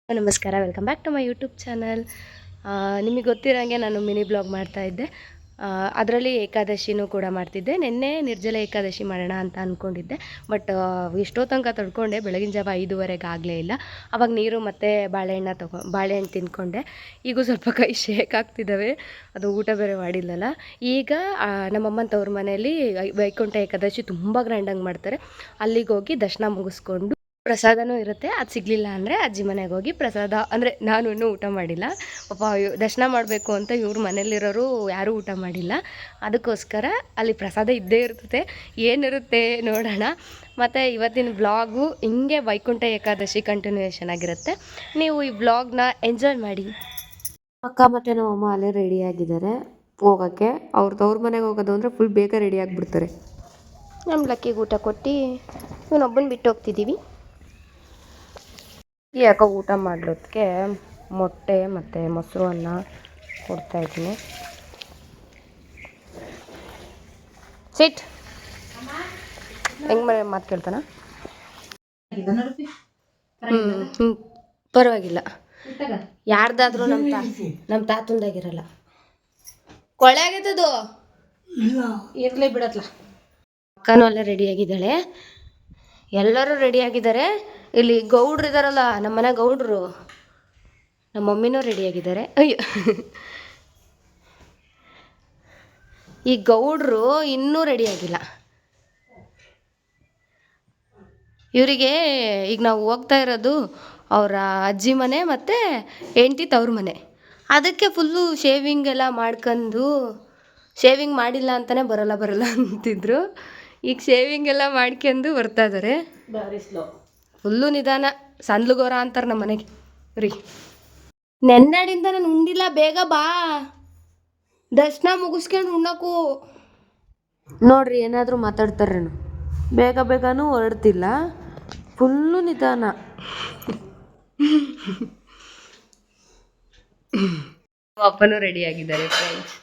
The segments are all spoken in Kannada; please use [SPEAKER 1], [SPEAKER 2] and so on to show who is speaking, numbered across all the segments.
[SPEAKER 1] ನಮಸ್ಕಾರ, welcome back to my YouTube channel. ನಿಮಗೆ ಗೊತ್ತಿರೋಂಗೆ ನಾನು ಮಿನಿ ಬ್ಲಾಗ್ ಮಾಡ್ತಾಯಿದ್ದೆ. ಅದರಲ್ಲಿ ಏಕಾದಶಿನೂ ಕೂಡ ಮಾಡ್ತಿದ್ದೆ. ನಿನ್ನೆ ನಿರ್ಜಲ ಏಕಾದಶಿ ಮಾಡೋಣ ಅಂತ ಅಂದ್ಕೊಂಡಿದ್ದೆ. ಬಟ್ ಎಷ್ಟೋ ತನಕ ತಡ್ಕೊಂಡೆ, ಬೆಳಗಿನ ಜಾವ 5:15 ಆಗಲೇ ಇಲ್ಲ. ಆವಾಗ ನೀರು ಮತ್ತು ಬಾಳೆಹಣ್ಣು ತಿಂದ್ಕೊಂಡೆ. ಈಗೂ ಸ್ವಲ್ಪ ಕೈ ಶೇಕ್ ಆಗ್ತಿದ್ದಾವೆ, ಅದು ಊಟ ಬೇರೆ ಮಾಡಿಲ್ಲಲ್ಲ. ಈಗ ನಮ್ಮಮ್ಮನ ತವ್ರ ಮನೆಯಲ್ಲಿ ವೈಕುಂಠ ಏಕಾದಶಿ ತುಂಬ ಗ್ರ್ಯಾಂಡಾಗಿ ಮಾಡ್ತಾರೆ. ಅಲ್ಲಿಗೆ ಹೋಗಿ ದರ್ಶನ ಮುಗಿಸ್ಕೊಂಡು ಪ್ರಸಾದನೂ ಇರುತ್ತೆ. ಅದು ಸಿಗಲಿಲ್ಲ ಅಂದರೆ ಅಜ್ಜಿ ಮನೆಗೆ ಹೋಗಿ ಪ್ರಸಾದ, ಅಂದರೆ ನಾನು ಇನ್ನೂ ಊಟ ಮಾಡಿಲ್ಲ. ಪಾಪ ದರ್ಶನ ಮಾಡಬೇಕು ಅಂತ ಇವ್ರ ಮನೇಲಿರೋರು ಯಾರೂ ಊಟ ಮಾಡಿಲ್ಲ. ಅದಕ್ಕೋಸ್ಕರ ಅಲ್ಲಿ ಪ್ರಸಾದ ಇದ್ದೇ ಇರ್ತದೆ. ಏನಿರುತ್ತೆ ನೋಡೋಣ. ಮತ್ತು ಇವತ್ತಿನ ವ್ಲಾಗು ಹಿಂಗೆ ವೈಕುಂಠ ಏಕಾದಶಿ ಕಂಟಿನ್ಯೂಯೇಷನ್ ಆಗಿರುತ್ತೆ. ನೀವು ಈ ವ್ಲಾಗ್ನ ಎಂಜಾಯ್ ಮಾಡಿ. ಅಕ್ಕ ಮತ್ತು ನಮ್ಮಮ್ಮ ಅಲ್ಲೇ ರೆಡಿಯಾಗಿದ್ದಾರೆ ಹೋಗೋಕ್ಕೆ. ಅವ್ರ ಮನೆಗೆ ಹೋಗೋದು ಅಂದರೆ ಫುಲ್ ಬೇಗ ರೆಡಿ ಆಗಿಬಿಡ್ತಾರೆ. ನಮ್ಮ ಲಕ್ಕಿಗೆ ಊಟ ಕೊಟ್ಟು ಇವನೊಬ್ಬನ ಬಿಟ್ಟು ಹೋಗ್ತಿದ್ದೀವಿ. ಯಾಕೋ ಊಟ ಮಾಡೋದಕ್ಕೆ ಮೊಟ್ಟೆ ಮತ್ತು ಮೊಸರು ಅನ್ನ ಕೊಡ್ತಾಯಿದ್ದೀನಿ. ಸಿಟ್ ಹೆಂಗೆ ಮಾತು ಕೇಳ್ತಾನ? ಪರವಾಗಿಲ್ಲ, ಯಾರ್ದಾದ್ರೂ ನಮ್ಮ ತಾತಂದಾಗಿರಲ್ಲ. ಕೊಳೆ ಆಗೈತದು, ಇರಲಿ ಬಿಡತ್ಲ. ಅಕ್ಕನೂ ಅಲ್ಲೇ ರೆಡಿಯಾಗಿದ್ದಾಳೆ, ಎಲ್ಲರೂ ರೆಡಿಯಾಗಿದ್ದಾರೆ. ಇಲ್ಲಿ ಗೌಡ್ರು ಇದ್ದಾರಲ್ಲ, ನಮ್ಮ ಮನೆ ಗೌಡ್ರು, ನಮ್ಮ ಮಮ್ಮಿನೂ ರೆಡಿಯಾಗಿದ್ದಾರೆ. ಅಯ್ಯೋ, ಈ ಗೌಡ್ರು ಇನ್ನೂ ರೆಡಿಯಾಗಿಲ್ಲ. ಇವರಿಗೆ ಈಗ ನಾವು ಹೋಗ್ತಾ ಇರೋದು ಅವರ ಅಜ್ಜಿ ಮನೆ ಮತ್ತು ಹೆಂಡ್ತಿ ತವ್ರ ಮನೆ. ಅದಕ್ಕೆ ಫುಲ್ಲು ಶೇವಿಂಗ್ ಎಲ್ಲ ಮಾಡ್ಕೊಂಡು, ಶೇವಿಂಗ್ ಮಾಡಿಲ್ಲ ಅಂತಲೇ ಬರಲ್ಲ ಅಂತಿದ್ರು. ಈಗ ಶೇವಿಂಗ್ ಎಲ್ಲ ಮಾಡ್ಕೊಂಡು ಬರ್ತಾ ಇದ್ದಾರೆ. ಫುಲ್ಲು ನಿಧಾನ, ಸಂದ್ಲುಗೋರ ಅಂತಾರೆ ನಮ್ಮ ಮನೆಗೆ ರೀ. ನೆನ್ನೆಡಿಂದ ನಾನು ಉಂಡಿಲ್ಲ, ಬೇಗ ಬಾ, ದರ್ಶನ ಮುಗಿಸ್ಕೊಂಡು ಉಣ್ಣಕ್ಕೂ. ನೋಡ್ರಿ, ಏನಾದರೂ ಮಾತಾಡ್ತಾರೇನು? ಬೇಗನೂ ಹೊರಡ್ತಿಲ್ಲ, ಫುಲ್ಲು ನಿಧಾನ. ಅಪ್ಪನೂ ರೆಡಿಯಾಗಿದ್ದಾರೆ ಫ್ರೆಂಡ್ಸ್.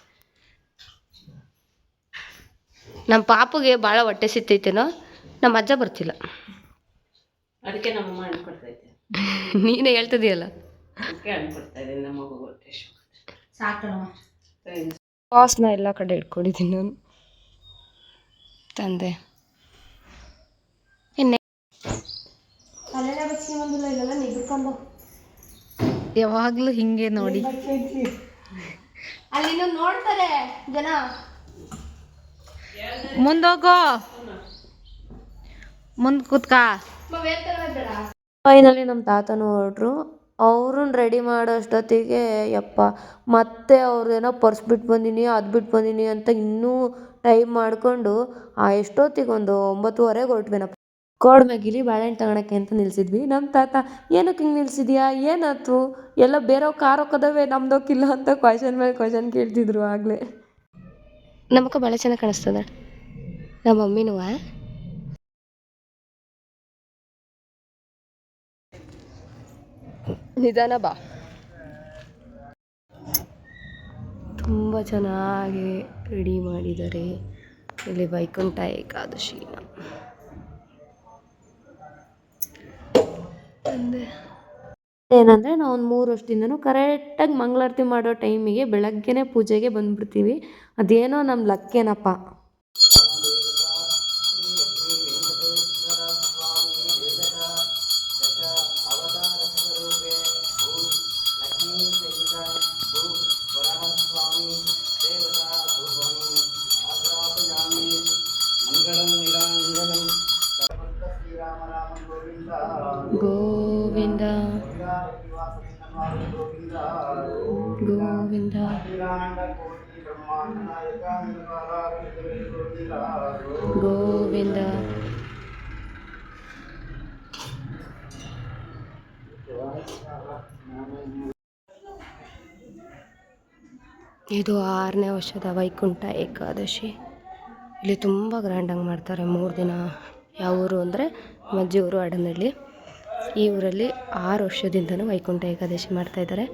[SPEAKER 1] ನಮ್ಮ ಪಾಪುಗೆ ಭಾಳ ಹೊಟ್ಟೆ ಸಿತ್ತೈತೇನೋ, ನಮ್ಮ ಅಜ್ಜ ಬರ್ತಿಲ್ಲ, ಅದಕ್ಕೆ ನಮ್ಮಮ್ಮ ಅನ್ಕೊಡ್ತೈತೆ. ನೀನೇ ಹೇಳ್ತಿದೀಯಲ್ಲ, ಪಾಸ್ನ ಎಲ್ಲ ಕಡೆ ಇಟ್ಕೊಂಡಿದ್ದೀನಿ ನಾನು. ತಂದೆ ಯಾವಾಗಲೂ ಹಿಂಗೆ ನೋಡಿ, ಅಲ್ಲಿ ನೋಡ್ತಾರೆ ಜನ. ಮುಂದೋಗೋ, ಮುಂದೆ ಕೂತ್ಕ. ಫೈನಲಿ ನಮ್ಮ ತಾತನೂ ಹೊರಟ್ರು. ಅವ್ರನ್ನ ರೆಡಿ ಮಾಡೋ ಅಷ್ಟೊತ್ತಿಗೆ ಯಪ್ಪ, ಮತ್ತೆ ಅವ್ರದ್ದೇನೋ ಪರ್ಸ್ ಬಿಟ್ಟು ಬಂದೀನಿ, ಅದು ಬಿಟ್ಟು ಬಂದೀನಿ ಅಂತ ಇನ್ನೂ ಟೈಮ್ ಮಾಡಿಕೊಂಡು ಎಷ್ಟೊತ್ತಿಗೆ ಒಂದು 9:15 ಹೊರಟ್ವೇನಪ್ಪ. ಕೋಡ್ಮೆಗಿಲಿ ಬಾಳೆಹಣ್ಣು ತಗೊಳಕ್ಕೆ ಅಂತ ನಿಲ್ಸಿದ್ವಿ. ನಮ್ಮ ತಾತ, ಏನಕ್ಕೆ ಹಿಂಗೆ ನಿಲ್ಸಿದ್ಯಾ, ಏನಾಯ್ತು, ಎಲ್ಲ ಬೇರೆ ಕಾರ್ ಹೋಗೋದವೆ, ನಮ್ದು ಹೋಗಿಲ್ಲ ಅಂತ ಕ್ವಶನ್ ಮೇಲೆ ಕ್ವಶನ್ ಕೇಳ್ತಿದ್ರು. ಆಗಲೇ ನಮ್ಮಕ್ಕ ಭಾಳ ಚೆನ್ನಾಗಿ ಕಾಣಿಸ್ತದ. ನಮ್ಮ ಮಮ್ಮಿನೂ ನಿಧಾನ ಬಾ. ತುಂಬ ಚೆನ್ನಾಗಿ ರೆಡಿ ಮಾಡಿದ್ದಾರೆ ಇಲ್ಲಿ ವೈಕುಂಠ ಏಕಾದಶಿನ. ಏನಂದರೆ ನಾವು ಒಂದು 3 ವರ್ಷದಿಂದನೂ ಕರೆಕ್ಟಾಗಿ ಮಂಗಳಾರತಿ ಮಾಡೋ ಟೈಮಿಗೆ ಬೆಳಗ್ಗೆನೇ ಪೂಜೆಗೆ ಬಂದುಬಿಡ್ತೀವಿ. ಅದೇನೋ ನಮ್ಮ ಲಕ್ಕೇನಪ್ಪ. ಗೋವಿಂದ ಗೋವಿಂದ. ಗೋವಿಂದ. ಇದು 6ನೇ ವರ್ಷದ ವೈಕುಂಠ ಏಕಾದಶಿ. ಇಲ್ಲಿ ತುಂಬ ಗ್ರ್ಯಾಂಡಾಗಿ ಮಾಡ್ತಾರೆ. 3 ದಿನ. ಯಾವ ಊರು ಅಂದರೆ ಅಜ್ಜಿಯವರು ಅಡನಹಳ್ಳಿ. ಈ ಊರಲ್ಲಿ 6 ವರ್ಷದಿಂದನೂ ವೈಕುಂಠ ಏಕಾದಶಿ ಮಾಡ್ತಾಯಿದ್ದಾರೆ.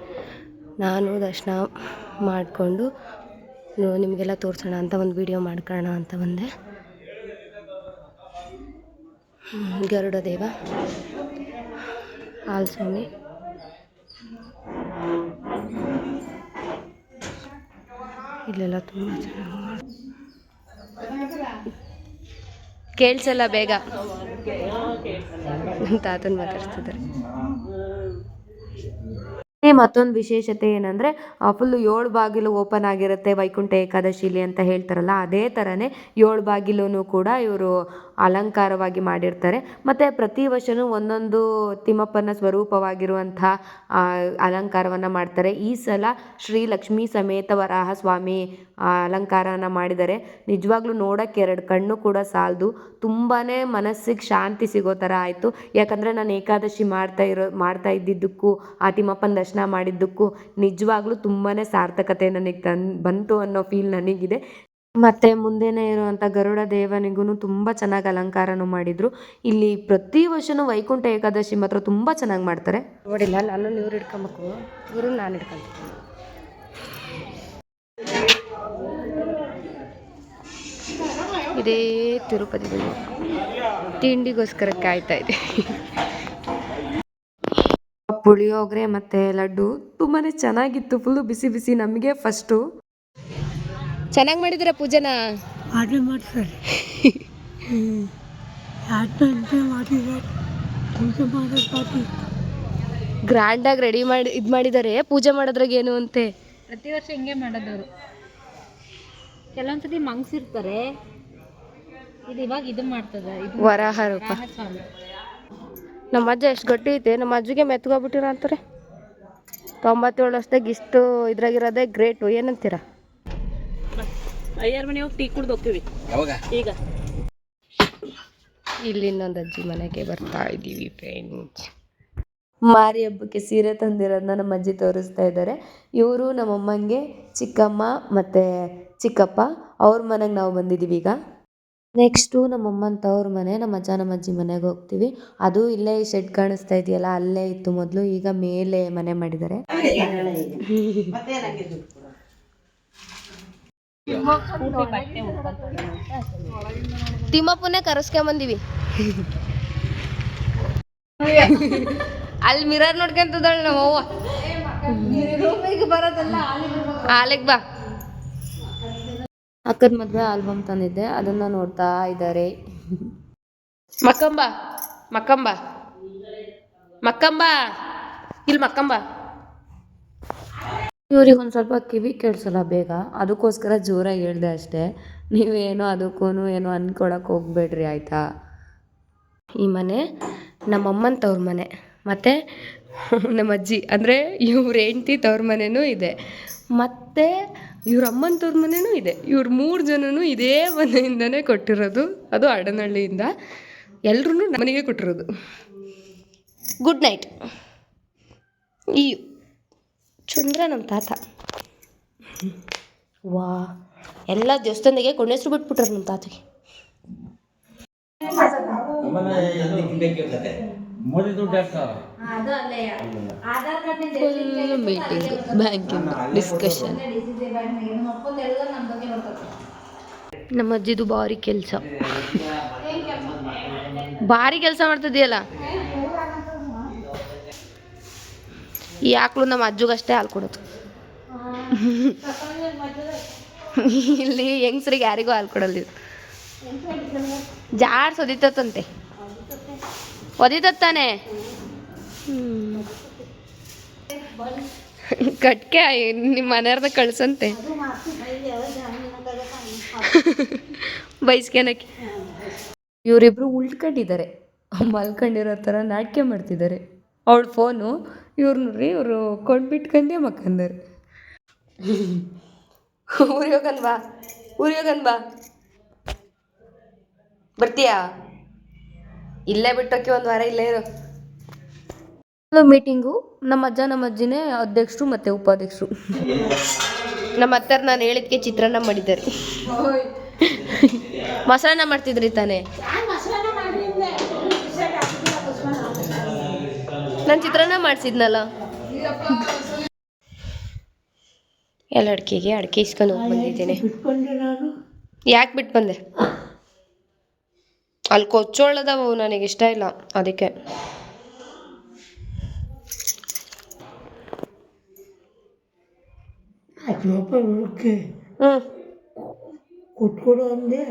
[SPEAKER 1] ನಾನು ದರ್ಶನ ಮಾಡಿಕೊಂಡು ನಿಮಗೆಲ್ಲ ತೋರಿಸೋಣ ಅಂತ ಒಂದು ವಿಡಿಯೋ ಮಾಡ್ಕೊಳ್ಳೋಣ ಅಂತ ಬಂದೆ. ಗರುಡ ದೇವ, ಹಾಲ್ಸ್ವಾಮಿ, ಇಲ್ಲೆಲ್ಲ ತುಂಬ ಕೇಳಿಸಲ್ಲ ಬೇಗ ತಾತನ ಮಾತಾಡ್ತಿದ್ದಾರೆ. ಮತ್ತೊಂದು ವಿಶೇಷತೆ ಏನಂದರೆ ಫುಲ್ಲು 7 ಬಾಗಿಲು ಓಪನ್ ಆಗಿರುತ್ತೆ ವೈಕುಂಠ ಏಕಾದಶಿಲಿ ಅಂತ ಹೇಳ್ತಾರಲ್ಲ, ಅದೇ ಥರನೇ 7 ಬಾಗಿಲೂ ಕೂಡ ಇವರು ಅಲಂಕಾರವಾಗಿ ಮಾಡಿರ್ತಾರೆ. ಮತ್ತು ಪ್ರತಿ ವರ್ಷವೂ ಒಂದೊಂದು ತಿಮ್ಮಪ್ಪನ ಸ್ವರೂಪವಾಗಿರುವಂಥ ಅಲಂಕಾರವನ್ನು ಮಾಡ್ತಾರೆ. ಈ ಸಲ ಶ್ರೀ ಲಕ್ಷ್ಮೀ ಸಮೇತ ವರಾಹ ಸ್ವಾಮಿ ಅಲಂಕಾರನ ಮಾಡಿದ್ದಾರೆ. ನಿಜವಾಗ್ಲೂ ನೋಡೋಕ್ಕೆ 2 ಕಣ್ಣು ಕೂಡ ಸಾಲದು. ತುಂಬಾ ಮನಸ್ಸಿಗೆ ಶಾಂತಿ ಸಿಗೋ ಥರ ಆಯಿತು. ಯಾಕಂದರೆ ನಾನು ಏಕಾದಶಿ ಮಾಡ್ತಾ ಇದ್ದಿದ್ದಕ್ಕೂ ಆ ತಿಮ್ಮಪ್ಪನ ದರ್ಶನ ಮಾಡಿದ್ದಕ್ಕೂ ನಿಜವಾಗ್ಲೂ ತುಂಬಾ ಸಾರ್ಥಕತೆ ನನಗೆ ಬಂತು ಅನ್ನೋ ಫೀಲ್ ನನಗಿದೆ. ಮತ್ತು ಮುಂದೆನೇ ಇರುವಂಥ ಗರುಡ ದೇವನಿಗೂ ತುಂಬ ಚೆನ್ನಾಗಿ ಅಲಂಕಾರನೂ ಮಾಡಿದರು. ಇಲ್ಲಿ ಪ್ರತಿ ವರ್ಷವೂ ವೈಕುಂಠ ಏಕಾದಶಿ ಮಾತ್ರ ತುಂಬ ಚೆನ್ನಾಗಿ ಮಾಡ್ತಾರೆ. ನೋಡಿಲ್ಲ, ನಾನು ಇವ್ರು ಹಿಡ್ಕೊಬೇಕು, ಇವರು ನಾನು ಹಿಡ್ಕೊತೀನಿ. ಇದೇ ತಿರುಪತಿ ತಿಂಡಿಗೋಸ್ಕರ ಕಾಯ್ತಾ ಇದೆ. ಪುಳಿಯೋಗರೆ ಮತ್ತು ಲಡ್ಡು ತುಂಬಾ ಚೆನ್ನಾಗಿತ್ತು. ಫುಲ್ಲು ಬಿಸಿ ಬಿಸಿ. ನಮಗೆ ಫಸ್ಟು ಚೆನ್ನಾಗಿ ಮಾಡಿದ್ರೆ ಪೂಜೆನ ಆರ್ಡರ್ ಮಾಡ್ತಾರೆ. ಗ್ರ್ಯಾಂಡಾಗಿ ರೆಡಿ ಮಾಡಿ ಇದು ಮಾಡಿದ್ದಾರೆ. ಪೂಜೆ ಮಾಡೋದ್ರಾಗ ಏನು ಅಂತೆ
[SPEAKER 2] ಪ್ರತಿ ವರ್ಷ ಹಿಂಗೆ ಮಾಡೋದವರು. ಕೆಲವೊಂದ್ಸತಿ ಮಂಗ್ಸಿರ್ತಾರೆ. ಇದು ಇವಾಗ ಇದು ಮಾಡ್ತದೆ, ಇದು
[SPEAKER 1] ವರಾಹ ರೂಪ. ನಮ್ಮ ಅಜ್ಜ ಎಷ್ಟು ಗಟ್ಟಿ ಐತೆ, ನಮ್ಮ ಅಜ್ಜಿಗೆ ಮೆತ್ಕೊಬಿಟ್ಟಿರ ಅಂತಾರೆ. 97 ವರ್ಷದಾಗ ಇಷ್ಟು ಇದ್ರಾಗಿರೋದೇ ಗ್ರೇಟು. ಏನಂತೀರ?
[SPEAKER 2] ಅಯ್ಯರ್ ಮನೆ ಹೋಗಿ ಟೀ ಕುಡ್ದು ಹೋಗ್ತೀವಿ ಈಗ.
[SPEAKER 1] ಇಲ್ಲಿ ಇನ್ನೊಂದು ಅಜ್ಜಿ ಮನೆಗೆ ಬರ್ತಾ ಇದ್ದೀವಿ ಫ್ರೆಂಡ್ಸ್. ಮಾರಿ ಹಬ್ಬಕ್ಕೆ ಸೀರೆ ತಂದಿರೋದನ್ನ ನಮ್ಮ ಅಜ್ಜಿ ತೋರಿಸ್ತಾ ಇದ್ದಾರೆ. ಇವರು ನಮ್ಮಮ್ಮಂಗೆ ಚಿಕ್ಕಮ್ಮ ಮತ್ತು ಚಿಕ್ಕಪ್ಪ ಅವ್ರ ಮನೆಗೆ ನಾವು ಬಂದಿದ್ದೀವಿ ಈಗ. ನೆಕ್ಸ್ಟು ನಮ್ಮಮ್ಮನ ತವ್ರ ಮನೆ, ನಮ್ಮ ಅಜ್ಜ ನಮ್ಮ ಅಜ್ಜಿ ಮನೆಗೆ ಹೋಗ್ತೀವಿ. ಅದು ಇಲ್ಲೇ ಶೆಡ್ ಕಾಣಿಸ್ತಾ ಇದೆಯಲ್ಲ, ಅಲ್ಲೇ ಇತ್ತು ಮೊದಲು. ಈಗ ಮೇಲೆ ಮನೆ ಮಾಡಿದ್ದಾರೆ. ತಿಮ್ಮಪ್ಪನೇ ಕರೆಸ್ಕೊಂಬಂದಿವಿ. ಅಲ್ಲಿ ಮಿರರ್ ನೋಡ್ಕೊಂತದಳು ನಮ್ಮ ಅವ್ವ. ಬರೋದಲ್ಲ ಆಲಿಗೆ ಬಾ. ಅಕ್ಕನ ಮದುವೆ ಆಲ್ಬಮ್ ತಂದಿದ್ದೆ, ಅದನ್ನು ನೋಡ್ತಾ ಇದ್ದಾರೆ. ಮಕ್ಕಂಬ ಮಕ್ಕಂಬ ಮಕ್ಕಂಬ ಇಲ್ಲಿ ಮಕ್ಕಂಬ. ಇವ್ರಿಗೆ ಒಂದು ಸ್ವಲ್ಪ ಕಿವಿ ಕೇಳಿಸಲ್ಲ ಬೇಗ, ಅದಕ್ಕೋಸ್ಕರ ಜೋರಾಗಿ ಹೇಳಿದೆ ಅಷ್ಟೇ. ನೀವೇನೋ ಅದಕ್ಕೂ ಏನೋ ಅಂದ್ಕೊಳಕ್ಕೆ ಹೋಗ್ಬೇಡ್ರಿ ಆಯಿತಾ. ಈ ಮನೆ ನಮ್ಮಮ್ಮನ ತವ್ರ ಮನೆ, ಮತ್ತು ನಮ್ಮ ಅಜ್ಜಿ ಅಂದರೆ ಇವ್ರ ಹೆಂಡ್ತಿ ತವ್ರ ಮನೆಯೂ ಇದೆ, ಮತ್ತು ಇವ್ರ ಅಮ್ಮನ ತವ್ರ ಮನೆಯೂ ಇದೆ. ಇವ್ರು 3 ಜನನೂ ಇದೇ ಮನೆಯಿಂದನೇ ಕೊಟ್ಟಿರೋದು, ಅದು ಅಡನಹಳ್ಳಿಯಿಂದ. ಎಲ್ಲರೂ ನಮ್ಮನೆಗೆ ಕೊಟ್ಟಿರೋದು. Good night. ಈ ಚಂದ್ರ ನಮ್ಮ ತಾತ. ವಾ, ಎಲ್ಲ ದೇವಸ್ಥಾನದಾಗೆ ಕೊಂಡೆಸ್ರು ಬಿಟ್ಬಿಟ್ರು ನಮ್ಮ ತಾತಗೆ. Full meeting, banking discussion. ನಮ್ಮ ಅಜ್ಜಿದು ಭಾರಿ ಕೆಲಸ, ಭಾರಿ ಕೆಲಸ ಮಾಡ್ತಿದ್ದೀಯಲ್ಲ. ಈ ಆಕಳು ನಮ್ಮ ಅಜ್ಜಿಗಷ್ಟೇ ಹಾಲು ಕೊಡೋದು. ಇಲ್ಲಿ ಹೆಂಗಸ್ರಿಗೆ ಯಾರಿಗೂ ಹಾಲು ಕೊಡಲ್ಲ. ಜಾಡ್ಸ್ ಒದಿತಂತೆ, ಒದಿತಾನೆ. ಕಟ್ಕೆ ನಿಮ್ಮ ಮನೆಯವ್ರನ್ನ ಕಳ್ಸಂತೆ ಬೈಸ್ಕೊಳಕ್ಕೆ. ಇವರಿಬ್ರು ಉಳ್ಕೊಂಡಿದ್ದಾರೆ, ಮಲ್ಕೊಂಡಿರೋ ಥರ ನಾಟಕ ಮಾಡ್ತಿದ್ದಾರೆ. ಅವಳ ಫೋನು ಇವ್ರು ನೋಡ್ರಿ, ಇವರು ಕೊಂಡ್ಬಿಟ್ಕೊಂಡೇ ಮಕ್ಕಂದಾರೆ. ಊರಿಯೋಗನ್ವಾ ಊರಿಯೋಗನ್ವಾ ಬರ್ತೀಯಾ? ಇಲ್ಲೇ ಬಿಟ್ಟೋಕೆ ಒಂದು ವಾರ ಇಲ್ಲೇ ಇರು. ಮೀಟಿಂಗು ನಮ್ಮ ಅಜ್ಜ ನಮ್ಮ ಅಜ್ಜಿನೇ ಅಧ್ಯಕ್ಷರು ಮತ್ತು ಉಪಾಧ್ಯಕ್ಷರು. ನಮ್ಮ ಅತ್ತರ್ ನಾನು ಹೇಳಿದ್ಕೆ ಚಿತ್ರಾನ್ನ ಮಾಡಿದ್ದಾರೆ. ಮೊಸರನ್ನ ಮಾಡ್ತಿದ್ರಿ ತಾನೇ? ನಾನು ಚಿತ್ರಾನ್ನ ಮಾಡಿಸಿದ್ನಲ್ಲ. ಎಲ್ಲ ಅಡಿಕೆ ಇಸ್ಕೊಂಡು ಹೋಗಿ ಬಂದಿದ್ದೇನೆ. ಯಾಕೆ ಬಿಟ್ಟು ಬಂದೆ? ಅಲ್ಲಿ ಕೊಚ್ಚೋಳದವು ನನಗೆ ಇಷ್ಟ ಇಲ್ಲ, ಅದಕ್ಕೆ.
[SPEAKER 3] ಸ್ವಲ್ಪ ಹುಡುಕಿ
[SPEAKER 1] ಹ್ಞೂ
[SPEAKER 3] ಕುತ್ಕೊಡು ಅಂದೆ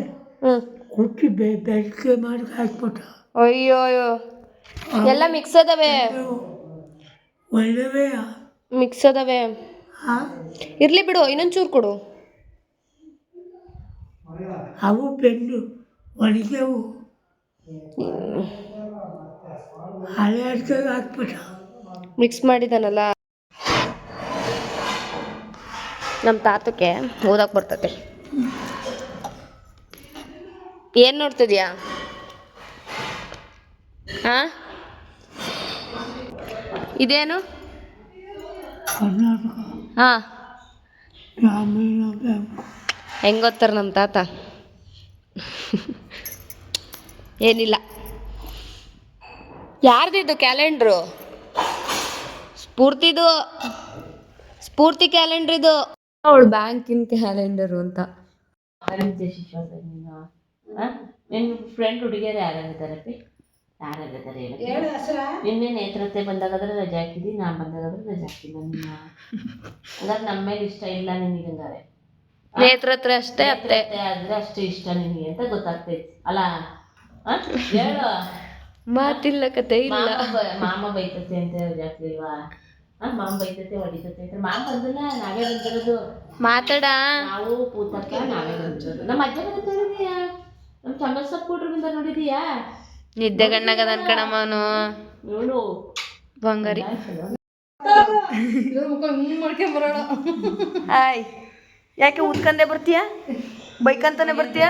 [SPEAKER 1] ಹ್ಞೂ
[SPEAKER 3] ಕುಟ್ಟಿ ಬೆಳಕೆ ಮಾಡಿ ಹಾಕ್ಬಿಟ್ಟ.
[SPEAKER 1] ಅಯ್ಯೋ ಅಯ್ಯೋ ಎಲ್ಲ ಮಿಕ್ಸ್ ಅದಾವೆ
[SPEAKER 3] ಒಳ್ಳೆವೇ
[SPEAKER 1] ಮಿಕ್ಸ್ ಅದಾವೆ.
[SPEAKER 3] ಹಾಂ
[SPEAKER 1] ಇರಲಿ ಬಿಡು, ಇನ್ನೊಂದು ಚೂರು ಕೊಡು.
[SPEAKER 3] ಅವು ಬೆಂಡು ಒಣಗ್ಯವು ಹಳೆ ಅಡ್ಕೆಗೆ ಹಾಕ್ಬಿಟ್ಟ.
[SPEAKER 1] ಮಿಕ್ಸ್ ಮಾಡಿದಾನಲ್ಲ. ನಮ್ಮ ತಾತಕ್ಕೆ ಓದಕ್ಕೆ ಬರ್ತತೆ. ಏನು ನೋಡ್ತಿದ್ಯಾ? ಹಾಂ ಇದೇನು?
[SPEAKER 3] ಕರ್ನಾಟಕ
[SPEAKER 1] ಹಾಂ
[SPEAKER 3] ಗ್ರಾಮೀಣ ಬ್ಯಾಂಕ್.
[SPEAKER 1] ಹೆಂಗೆ ಗೊತ್ತಾರ ನಮ್ಮ ತಾತ? ಏನಿಲ್ಲ. ಯಾರ್ದಿದ್ದು ಕ್ಯಾಲೆಂಡ್ರು? ಸ್ಫೂರ್ತಿ ಕ್ಯಾಲೆಂಡ್ರ್ ಇದು. ಅವಳು ಬ್ಯಾಂಕಿನ ಕ್ಯಾಲೆಂಡರು ಅಂತ.
[SPEAKER 2] ನಿನ್ನ ಫ್ರೆಂಡ್ ಹುಡುಗಿಯರು ಯಾರ್ಯಾರಿದ್ದಾರಪ್ಪಿ? ಯಾರ್ಯಾರಿದ್ದಾರೆ ನಿನ್ನೆ ನೇತ್ರತೆ ಬಂದಾಗಾದ್ರೆ ರಜೆ ಹಾಕಿದಿ, ನಾನು ಬಂದಾಗಾದ್ರೆ ರಜೆ ಹಾಕಿಲ್ಲ. ನಿನ್ನ ಹಂಗಾರೆ ನಮ್ಮ ಮೇಲೆ ಇಷ್ಟ ಇಲ್ಲ ನಿನಗೆ. ಹಂಗಾರೆ
[SPEAKER 1] ನೇತ್ರತ್ರ ಅಷ್ಟೇ ಅತ್ತೆ
[SPEAKER 2] ಆದ್ರೆ ಅಷ್ಟು ಇಷ್ಟ ನಿನಗೆ ಅಂತ ಗೊತ್ತಾಗ್ತೈತಿ ಅಲ್ಲ? ಹೇಳು.
[SPEAKER 1] ಮಾತಿಲ್ಲ ಕತೆ ಇಲ್ಲ.
[SPEAKER 2] ಮಾಮ ಬೈತತೆ ಅಂತ ರಜೆ ಹಾಕ್ಲಿಲ್ವಾ? ಮಾಮ ಬೈತತೆ ಹೊಡಿತತೆ ಅಂತ. ಮಾಮ ಬಂದಿಲ್ಲ, ನಾವೇ ಬಂದಿರೋದು.
[SPEAKER 1] ಮಾತಾಡ.
[SPEAKER 2] ನಾವು ಪೂತಕ್ಕ ನಾವೇ ಬಂದಿರೋದು. ನಮ್ಮ ಅಜ್ಜ ಬಂದಿದ್ದೀಯಾ? ನಮ್ಮ ಚಂಬಸಪ್ಪ ಕೊಟ್ರು ಬಂದ ನೋಡಿದೀಯಾ?
[SPEAKER 1] ನಿದ್ದೆ ಗಣ್ಣಾಗದ ಅನ್ಕಣಮ್ಮ ಅವನು.
[SPEAKER 2] ನೋಡು
[SPEAKER 1] ಬಂಗಾರಿ. ಹಾಯ್, ಯಾಕೆ ಉತ್ಕಂದೆ ಬರ್ತೀಯಾ? ಬೈಕಂತಾನೆ ಬರ್ತೀಯಾ?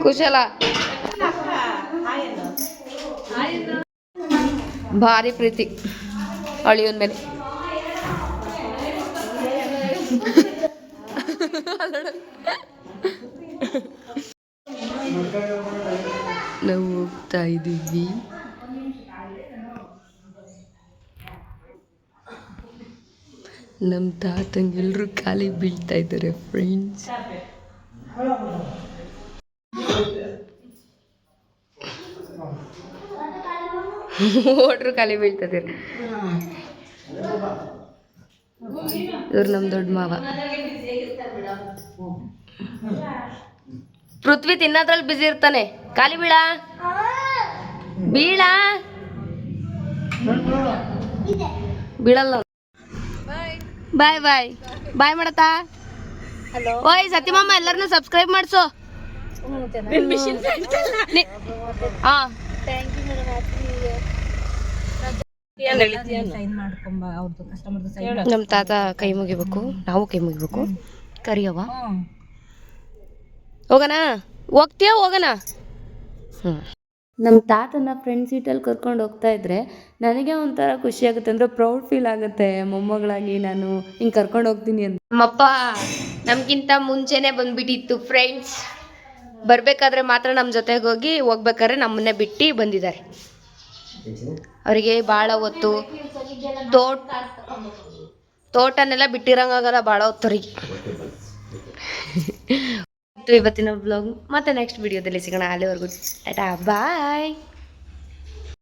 [SPEAKER 1] ಕುಶಲ. ಭಾರಿ ಪ್ರೀತಿ ಅಳಿಯೋನ್ ಮೇಲೆ. ನಾವು ಹೋಗ್ತಾ ಇದ್ದೀವಿ. ನಮ್ಮ ತಾತಂಗೆಲ್ಲರೂ ಖಾಲಿ ಬೀಳ್ತಾ ಇದ್ದಾರೆ ಫ್ರೆಂಡ್ಸ್. ಓಟ್ರು ಖಾಲಿ ಬೀಳ್ತದಿರ. ಇವ್ರು ನಮ್ಮ ದೊಡ್ಡ ಮಾವ. ಪೃಥ್ವಿ ತಿನ್ನೋದ್ರಲ್ಲಿ ಬಿಸಿ ಇರ್ತಾನೆ. ಖಾಲಿ ಬೀಳ ಬೀಳಲ್ಲ. ಬಾಯ್ ಬಾಯ್ ಬಾಯ್ ಮಾಡತ್ತಾ. ಓಯ್ ಸತ್ಯಮಾಮ ಎಲ್ಲರನ್ನೂ ಸಬ್ಸ್ಕ್ರೈಬ್ ಮಾಡಿಸು. ಹಾಂ ನಮ್ಮ ತಾತ ಕೈ ಮುಗಿಬೇಕು, ನಾವು ಕೈ ಮುಗಿಬೇಕು. ಕರಿಯವ್ವ ಹೋಗೋಣ? ಹೋಗ್ತೀಯಾ? ಹೋಗೋಣ. ನಮ್ಮ ತಾತನ ಫ್ರೆಂಡ್ ಸೀಟಲ್ಲಿ ಕರ್ಕೊಂಡು ಹೋಗ್ತಾ ಇದ್ರೆ ನನಗೆ ಒಂಥರ ಖುಷಿ ಆಗುತ್ತೆ, ಅಂದರೆ ಪ್ರೌಡ್ ಫೀಲ್ ಆಗುತ್ತೆ. ಮೊಮ್ಮಗಳಾಗಿ ನಾನು ಹಿಂಗೆ ಕರ್ಕೊಂಡು ಹೋಗ್ತೀನಿ ಅಂತ. ನಮ್ಮಪ್ಪ ನಮಗಿಂತ ಮುಂಚೆನೇ ಬಂದ್ಬಿಟ್ಟಿತ್ತು ಫ್ರೆಂಡ್ಸ್. ಬರಬೇಕಾದ್ರೆ ಮಾತ್ರ ನಮ್ಮ ಜೊತೆಗೆ ಹೋಗ್ಬೇಕಾದ್ರೆ ನಮ್ಮನ್ನೇ ಬಿಟ್ಟು ಬಂದಿದ್ದಾರೆ. ಅವರಿಗೆ ಭಾಳ ಹೊತ್ತು ತೋಟನೆಲ್ಲ ಬಿಟ್ಟಿರಂಗಾಗಲ್ಲ ಭಾಳ ಹೊತ್ತವ್ರಿಗೆ. ಇವತ್ತಿನ ವ್ಲಾಗ್ ಮತ್ತೆ ನೆಕ್ಸ್ಟ್ ವಿಡಿಯೋದಲ್ಲಿ ಸಿಗೋಣ. ಅಲ್ಲಿವರೆಗೂ ಟಾಟಾ ಬಾಯ್.